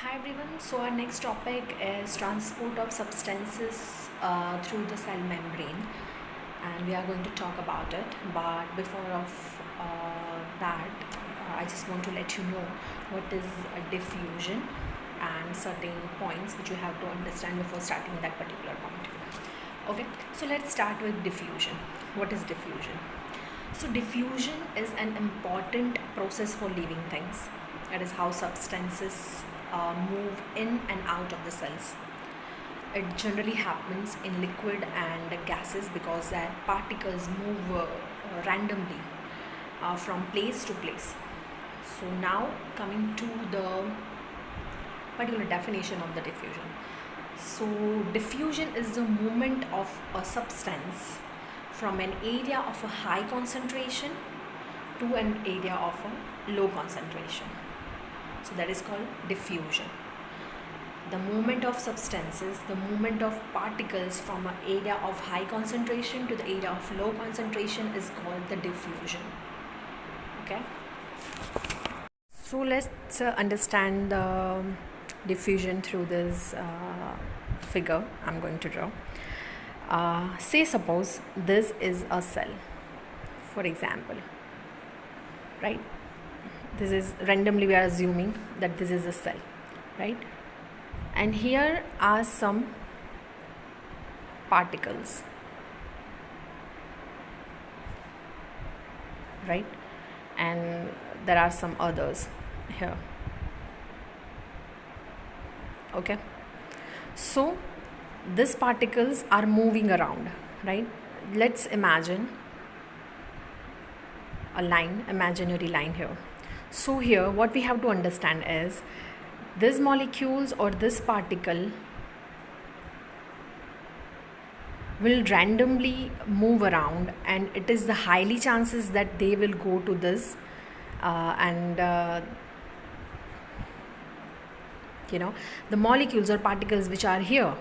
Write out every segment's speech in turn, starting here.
Hi everyone. So our next topic is transport of substances through the cell membrane, and we are going to talk about it. But before of that, I just want to let you know what is a diffusion and certain points which you have to understand before starting that particular point. Okay. So let's start with diffusion. What is diffusion? So diffusion is an important process for living things. That is how substances move in and out of the cells. It generally happens in liquid and gases because their particles move randomly from place to place. So now coming to the particular definition of the diffusion. So diffusion is the movement of a substance from an area of a high concentration to an area of a low concentration. So that is called diffusion. The movement of substances, the movement of particles from an area of high concentration to the area of low concentration is called the diffusion. Okay. So let's understand the diffusion through this figure I'm going to draw. Say suppose this is a cell, for example, right? This is randomly, we are assuming that this is a cell, right? And here are some particles, right? And there are some others here. Okay, so these particles are moving around, right? Let's imagine a line, imaginary line here. So here what we have to understand is these molecules or this particle will randomly move around, and it is the highly chances that they will go to this the molecules or particles which are here,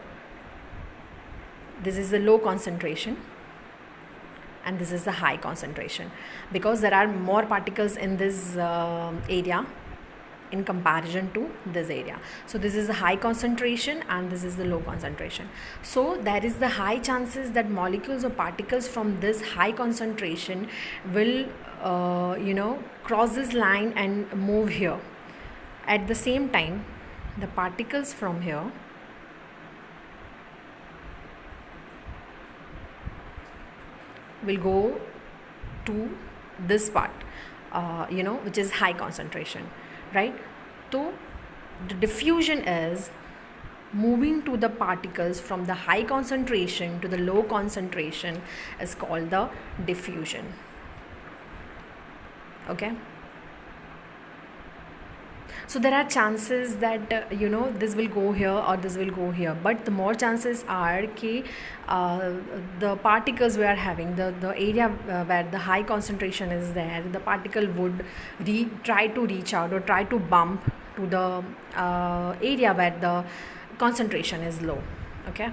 this is the low concentration and this is the high concentration, because there are more particles in this area in comparison to this area. So this is the high concentration and this is the low concentration. So there is the high chances that molecules or particles from this high concentration will cross this line and move here. At the same time, the particles from here will go to this part, which is high concentration, right? So the diffusion is moving to the particles from the high concentration to the low concentration is called the diffusion. Okay. So there are chances that this will go here or this will go here, but the more chances are the particles we are having, the area where the high concentration is there, the particle would try to reach out or try to bump to the area where the concentration is low. Okay.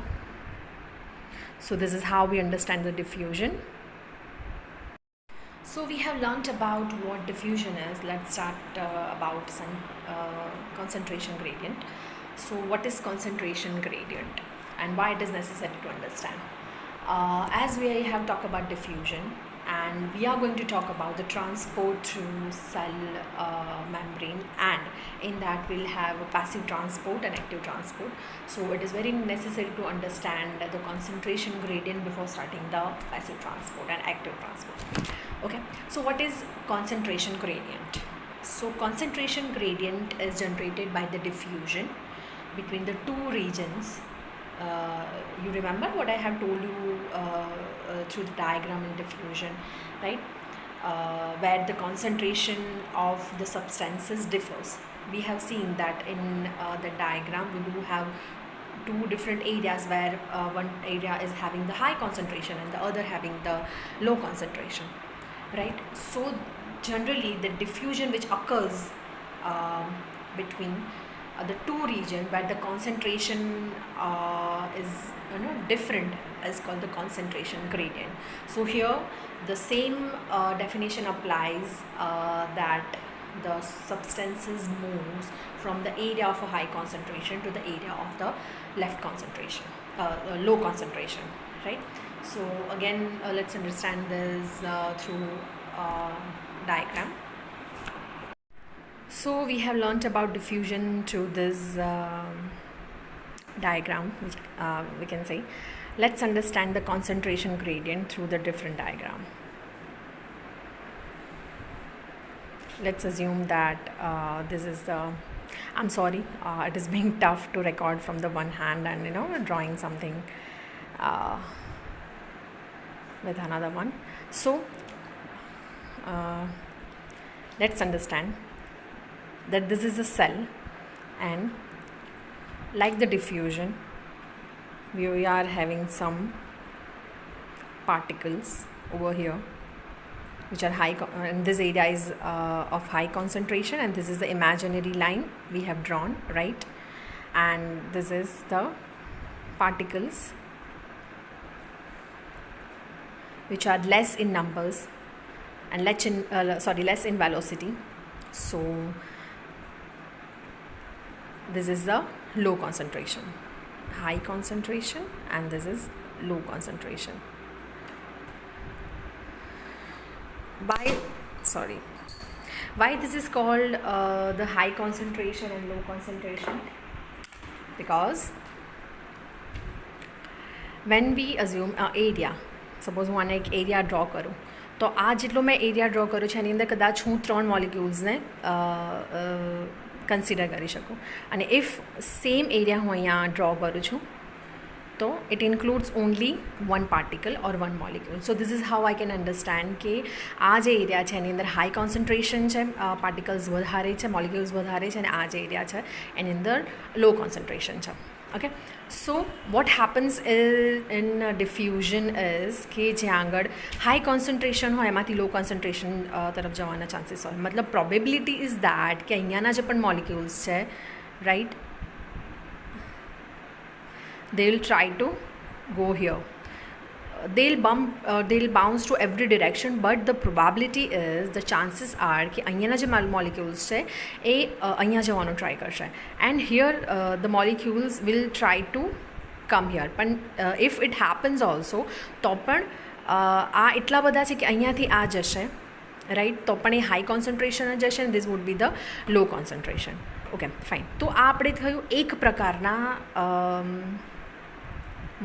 So this is how we understand the diffusion. So we have learnt about what diffusion is. Let's start about some concentration gradient. So what is concentration gradient and why it is necessary to understand? As we have talked about diffusion, and we are going to talk about the transport through cell membrane, and in that we'll have a passive transport and active transport. So it is very necessary to understand the concentration gradient before starting the passive transport and active transport. Okay, so what is concentration gradient? So concentration gradient is generated by the diffusion between the two regions. You remember what I have told you through the diagram in diffusion, right? Where the concentration of the substances differs. We have seen that in the diagram we do have two different areas where one area is having the high concentration and the other having the low concentration, right? So generally the diffusion which occurs between the two regions where the concentration is different is called the concentration gradient. So here the same definition applies, that the substances moves from the area of a high concentration to the area of the left concentration, low concentration, right? So again, let's understand this through diagram. So we have learnt about diffusion through this diagram, which we can say. Let's understand the concentration gradient through the different diagram. Let's assume that this is the, I'm sorry, it is being tough to record from the one hand and drawing something with another one. So let's understand that this is a cell, and like the diffusion, we are having some particles over here which are high, and this area is of high concentration, and this is the imaginary line we have drawn, right? And this is the particles which are less in numbers and less in velocity. So this is the low concentration, high concentration, and this is low concentration. Why this is called the high concentration and low concentration? Because when we assume area, suppose હું આને એક area draw કરું, તો આ જેટલો મેં area draw કર્યો છે એની અંદર કદાચ હું 3 મોલિક્યુલ્સને કન્સિડર કરી શકું, અને ઇફ સેમ એરિયા હું અહીંયા ડ્રો કરું છું તો it includes only one particle or one molecule. So this is how I can understand કે આ જે એરિયા છે એની અંદર હાઈ કોન્સન્ટ્રેશન છે, પાર્ટિકલ્સ વધારે છે, મોલિક્યુલ્સ વધારે છે, અને આ જે એરિયા છે એની અંદર લો કોન્સન્ટ્રેશન છે. Okay, so what happens in diffusion is કે જ્યાં આગળ હાઈ કોન્સન્ટ્રેશન હોય એમાંથી લો કોન્સન્ટ્રેશન તરફ જવાના ચાન્સીસ હોય. મતલબ પ્રોબેબિલિટી ઇઝ દેટ કે અહીંયાના જે પણ મોલિક્યુલ્સ છે, right, they will try to go here. They'll bounce to every direction, but the probability is, the chances are કે અહીંયાના જે molecules છે એ અહીંયા જવાનું ટ્રાય કરશે, and here the molecules will try to come here. પણ if it happens also, તો પણ આ એટલા બધા છે કે અહીંયાથી આ જશે, રાઈટ, તો પણ એ હાઈ કોન્સન્ટ્રેશન જ જશે, and this would be the low concentration. Okay, fine. તો આ આપણે થયું એક પ્રકારના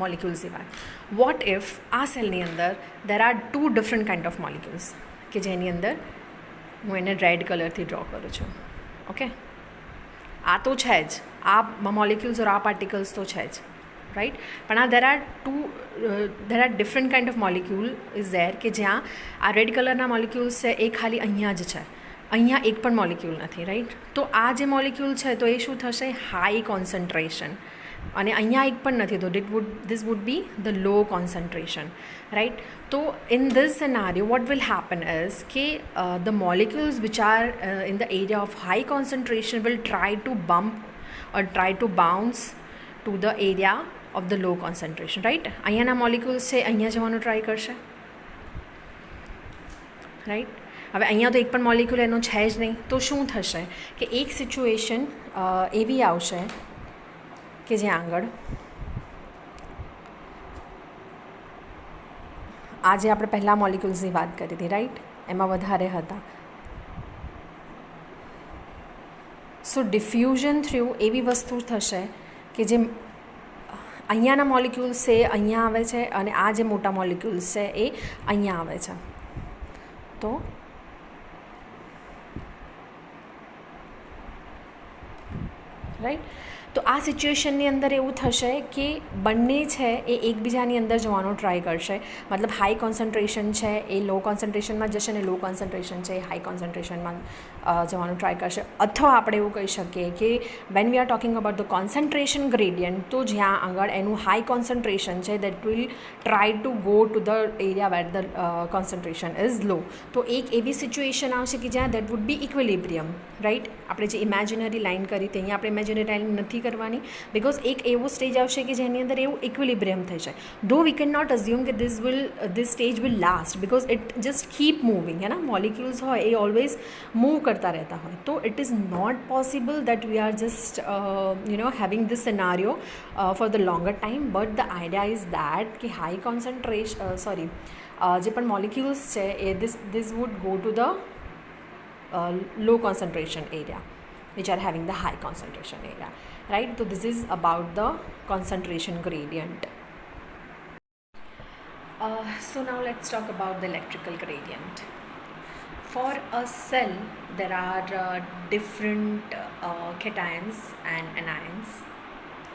મોલિક્યુલ્સની વાત. વોટ ઇફ આ સેલની અંદર there are 2 different kind of molecules કે જેની અંદર હું એને રેડ કલરથી ડ્રો કરું છું. ઓકે, આ તો છે જ, આ મોલિક્યુલ્સ ઓર આ પાર્ટિકલ્સ તો છે જ, રાઈટ, પણ આ there are different kind of molecule is there કે જ્યાં આ રેડ કલરના મોલિક્યુલ્સ છે એ ખાલી અહીંયા જ છે, અહીંયા એક પણ મોલિક્યુલ નથી, રાઈટ. તો આ જે મોલિક્યુલ છે તો એ શું થશે? હાઈ કોન્સન્ટ્રેશન, અને અહીંયા એક પણ નથી, તો this would be the low concentration, right? So in this scenario what will happen is કે the molecules which are in the area of high concentration will try to bump or try to bounce to the area of the low concentration, right? અહીંયાના molecules છે અહીંયા જવાનું try કરશે, right. હવે અહીંયા તો એક પણ મોલિક્યુલ એનો છે જ નહીં, તો શું થશે કે એક સિચ્યુએશન એવી આવશે કે જ્યાં આગળ આજે આપણે પહેલાં મોલિક્યુલ્સની વાત કરી હતી, રાઈટ, એમાં વધારે હતા. સો ડિફ્યુઝન થ્રુ એવી વસ્તુ થશે કે જે અહીંયાના મોલિક્યુલ્સ છે અહીંયા આવે છે, અને આ જે મોટા મોલિક્યુલ્સ છે એ અહીંયા આવે છે. તો રાઈટ, તો આ સિચ્યુએશનની અંદર એવું થશે કે બંને છે એ એકબીજાની અંદર જવાનો ટ્રાય કરશે. મતલબ હાઈ કોન્સન્ટ્રેશન છે એ લો કોન્સન્ટ્રેશનમાં જશે, અને લો કોન્સન્ટ્રેશન છે એ હાઈ કોન્સન્ટ્રેશનમાં જવાનું ટ્રાય કરશે. અથવા આપણે એવું કહી શકીએ કે when we are talking about the concentration gradient, તો જ્યાં આગળ એનું હાઈ કોન્સન્ટ્રેશન છે that will try to go to the area where the concentration is low. તો એક એવી સિચ્યુએશન આવશે કે જ્યાં that would be equilibrium, right. આપણે જે ઇમેજિનરી લાઇન કરી તે અહીંયા આપણે ઇમેજિનરી લાઇન નથી કરવાની, બિકોઝ એક એવો સ્ટેજ આવશે કે જેની અંદર એવું ઇક્વિલિબ્રિયમ થઈ જાય. ધો વી કેન નોટ અઝ્યુમ કે this stage will last, because it just keep moving, હે ના. મોલિક્યુલ્સ હોય એ ઓલવેઝ મૂવ करता रहता है. तो it is not possible that we are just having this scenario for the longer time, but the idea is that कि high concentration जे पण molecules છે this would go to the low concentration area which are having the high concentration area, right? So this is about the concentration gradient. So now let's talk about the electrical gradient. For a cell, there are different cations and anions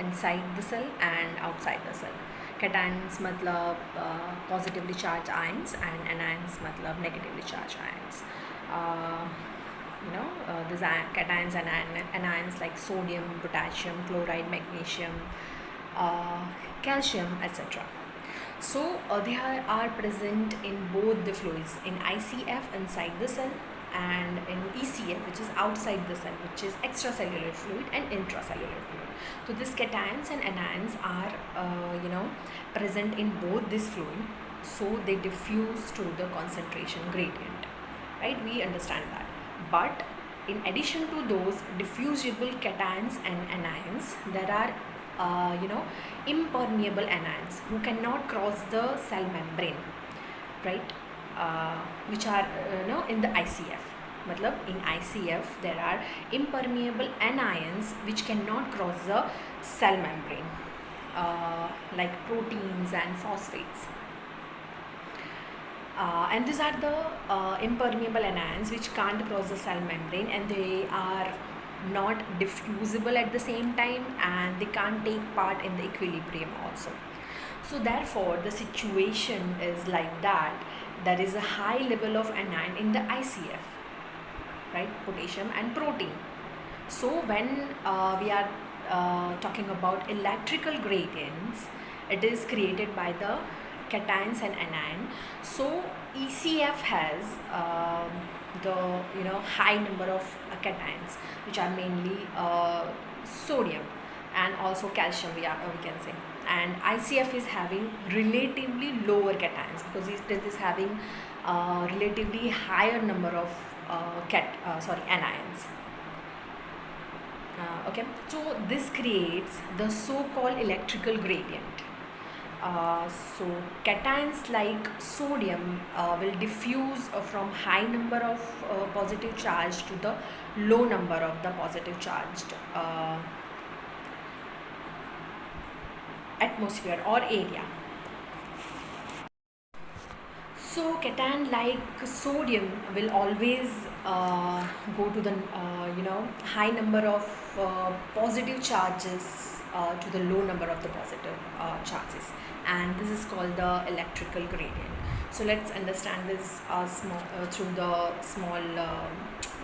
inside the cell and outside the cell. Cations matlab positively charged ions, and anions matlab negatively charged ions. These cations and anions like sodium, potassium, chloride, magnesium, calcium, etc. So they are present in both the fluids, in ICF inside the cell and in ECF, which is outside the cell, which is extracellular fluid and intracellular fluid. So these cations and anions are present in both this fluid, so they diffuse to the concentration gradient, right? We understand that. But in addition to those diffusible cations and anions, there are impermeable anions who cannot cross the cell membrane, right? Which are in the ICF. Matlab in ICF there are impermeable anions which cannot cross the cell membrane, like proteins and phosphates. And these are the impermeable anions which can't cross the cell membrane, and they are not diffusible at the same time, and they can't take part in the equilibrium also. So therefore the situation is like that. There is a high level of anion in the ICF, right? Potassium and protein. So when we are talking about electrical gradients, it is created by the cations and anion. So ECF has the high number of cations, which are mainly sodium and also calcium, we can say. And ICF is having relatively lower cations because it is having relatively higher number of anions. Okay, so this creates the so-called electrical gradient. So cations like sodium will diffuse from high number of positive charge to the low number of the positive charged atmosphere or area. So cation like sodium will always go to the high number of positive charges to the low number of the positive charges, and this is called the electrical gradient. So let's understand this through the small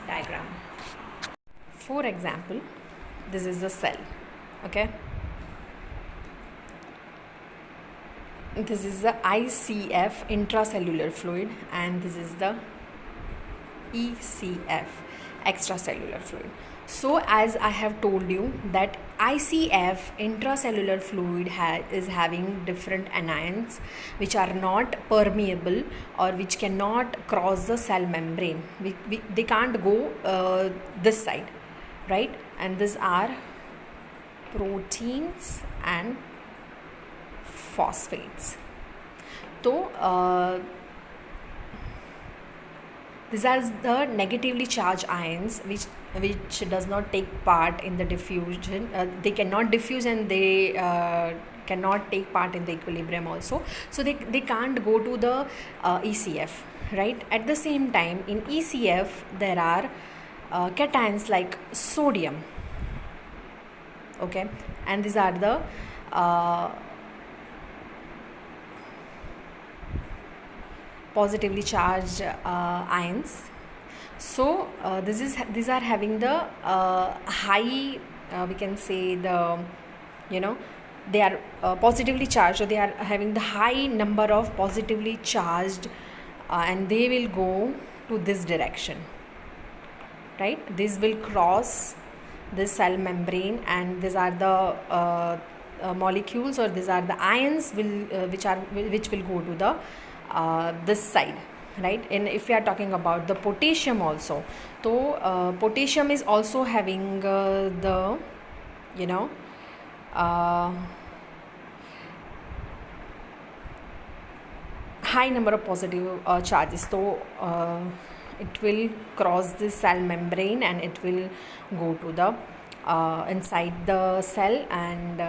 diagram. For example, this is a cell, okay? This is the ICF, intracellular fluid, and this is the ECF, extracellular fluid. So as I have told you that ICF, intracellular fluid, is having different anions which are not permeable or which cannot cross the cell membrane. They can't go this side, right? And these are proteins and phosphates. So these are the negatively charged ions which does not take part in the diffusion. They cannot diffuse, and they cannot take part in the equilibrium also. So they can't go to the ECF, right? At the same time, in ECF there are cations like sodium, okay? And these are the positively charged ions. So these are having the high, we can say the they are positively charged, so they are having the high number of positively charged, and they will go to this direction, right? This will cross this cell membrane, and these are the molecules, or these are the ions which will go to the this side, right? And if we are talking about the potassium also, so potassium is also having the you know uh, high number of positive charges. So it will cross the cell membrane and it will go to the inside the cell, and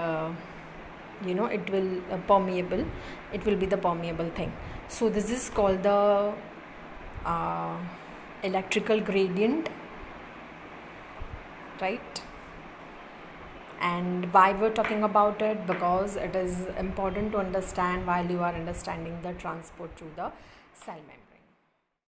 it will permeable, it will be the permeable thing. So this is called the uh, electrical gradient, right? And why we're talking about it, because it is important to understand while you are understanding the transport through the cell membrane.